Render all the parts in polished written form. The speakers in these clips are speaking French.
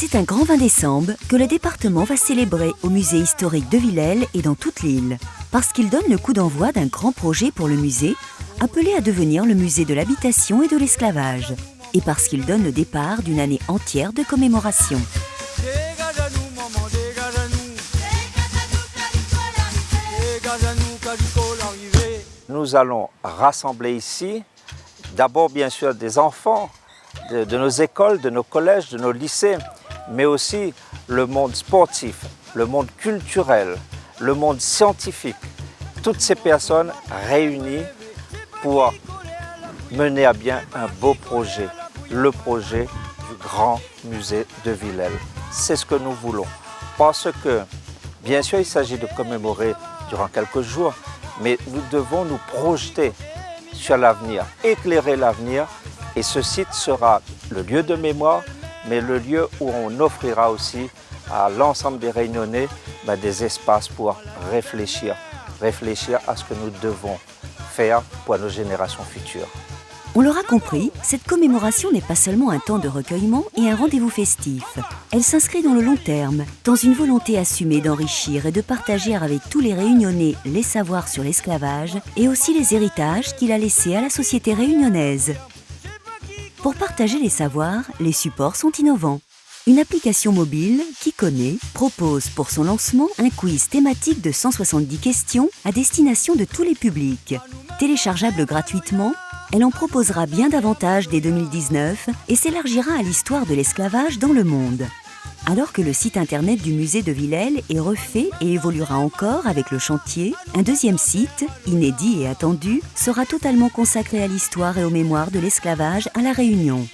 C'est un grand 20 décembre que le département va célébrer au musée historique de Villèle et dans toute l'île, parce qu'il donne le coup d'envoi d'un grand projet pour le musée, appelé à devenir le musée de l'habitation et de l'esclavage, et parce qu'il donne le départ d'une année entière de commémoration. Nous allons rassembler ici, d'abord bien sûr des enfants de nos écoles, de nos collèges, de nos lycées, mais aussi le monde sportif, le monde culturel, le monde scientifique. Toutes ces personnes réunies pour mener à bien un beau projet, le projet du grand musée de Villèle. C'est ce que nous voulons, parce que bien sûr il s'agit de commémorer durant quelques jours, mais nous devons nous projeter sur l'avenir, éclairer l'avenir, et ce site sera le lieu de mémoire, mais le lieu où on offrira aussi à l'ensemble des Réunionnais des espaces pour réfléchir à ce que nous devons faire pour nos générations futures. On l'aura compris, cette commémoration n'est pas seulement un temps de recueillement et un rendez-vous festif. Elle s'inscrit dans le long terme, dans une volonté assumée d'enrichir et de partager avec tous les Réunionnais les savoirs sur l'esclavage et aussi les héritages qu'il a laissés à la société réunionnaise. Pour partager les savoirs, les supports sont innovants. Une application mobile, Qui connaît, propose pour son lancement un quiz thématique de 170 questions à destination de tous les publics. Téléchargeable gratuitement, elle en proposera bien davantage dès 2019 et s'élargira à l'histoire de l'esclavage dans le monde. Alors que le site internet du musée de Villèle est refait et évoluera encore avec le chantier, un deuxième site, inédit et attendu, sera totalement consacré à l'histoire et aux mémoires de l'esclavage à La Réunion.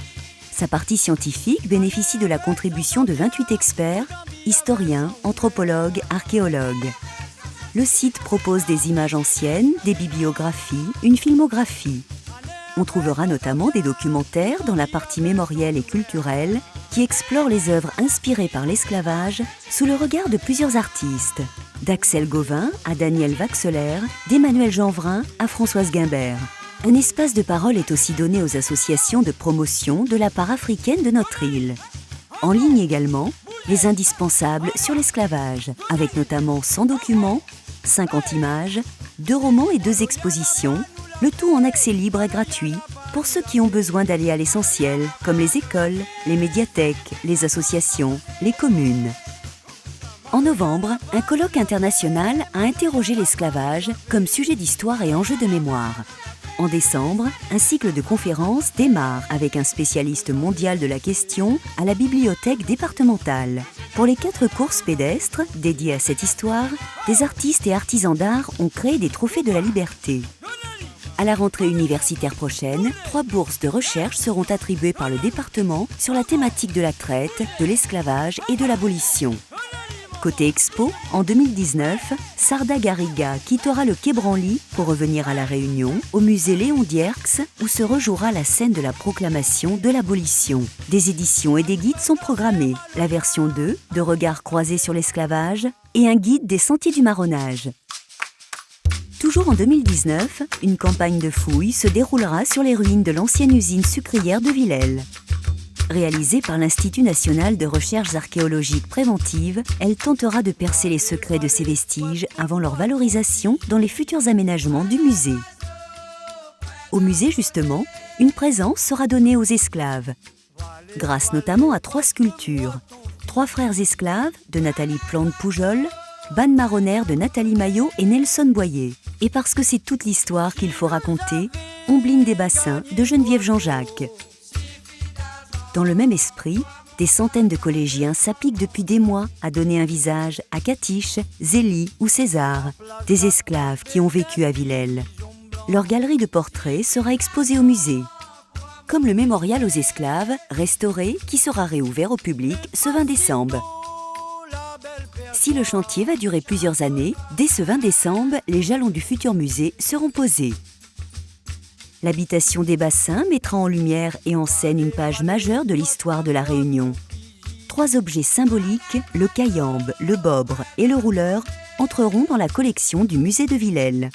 Sa partie scientifique bénéficie de la contribution de 28 experts, historiens, anthropologues, archéologues. Le site propose des images anciennes, des bibliographies, une filmographie. On trouvera notamment des documentaires dans la partie mémorielle et culturelle qui explorent les œuvres inspirées par l'esclavage sous le regard de plusieurs artistes, d'Axel Gauvin à Daniel Vaxelaire, d'Emmanuel Jeanvrin à Françoise Guimbert. Un espace de parole est aussi donné aux associations de promotion de la part africaine de notre île. En ligne également, les indispensables sur l'esclavage, avec notamment 100 documents, 50 images, 2 romans et 2 expositions, le tout en accès libre et gratuit pour ceux qui ont besoin d'aller à l'essentiel, comme les écoles, les médiathèques, les associations, les communes. En novembre, un colloque international a interrogé l'esclavage comme sujet d'histoire et enjeu de mémoire. En décembre, un cycle de conférences démarre avec un spécialiste mondial de la question à la bibliothèque départementale. Pour les 4 courses pédestres dédiées à cette histoire, des artistes et artisans d'art ont créé des trophées de la liberté. À la rentrée universitaire prochaine, 3 bourses de recherche seront attribuées par le département sur la thématique de la traite, de l'esclavage et de l'abolition. Côté expo, en 2019, Sarda Garriga quittera le Quai Branly pour revenir à La Réunion, au musée Léon Dierks, où se rejouera la scène de la proclamation de l'abolition. Des éditions et des guides sont programmés, la version 2, de Regards croisés sur l'esclavage, et un guide des sentiers du marronnage. Toujours en 2019, une campagne de fouilles se déroulera sur les ruines de l'ancienne usine sucrière de Villèle. Réalisée par l'Institut national de recherches archéologiques préventives, elle tentera de percer les secrets de ces vestiges avant leur valorisation dans les futurs aménagements du musée. Au musée, justement, une présence sera donnée aux esclaves, grâce notamment à 3 sculptures. 3 frères esclaves de Nathalie Plante-Poujol, Ban Marronnaire de Nathalie Maillot et Nelson Boyer. Et parce que c'est toute l'histoire qu'il faut raconter, Ombline des Bassins de Geneviève Jean-Jacques. Dans le même esprit, des centaines de collégiens s'appliquent depuis des mois à donner un visage à Catiche, Zélie ou César, des esclaves qui ont vécu à Villèle. Leur galerie de portraits sera exposée au musée. Comme le mémorial aux esclaves, restauré, qui sera réouvert au public ce 20 décembre. Si le chantier va durer plusieurs années, dès ce 20 décembre, les jalons du futur musée seront posés. L'habitation des bassins mettra en lumière et en scène une page majeure de l'histoire de La Réunion. 3 objets symboliques, le caillambe, le bobre et le rouleur, entreront dans la collection du musée de Villèle.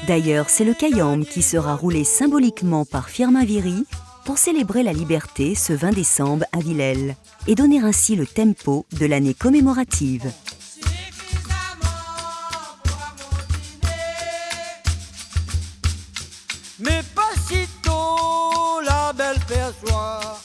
D'ailleurs, c'est le caillambe qui sera roulé symboliquement par Firmin Viry pour célébrer la liberté ce 20 décembre à Villèle et donner ainsi le tempo de l'année commémorative. Mais pas sitôt la belle perçoit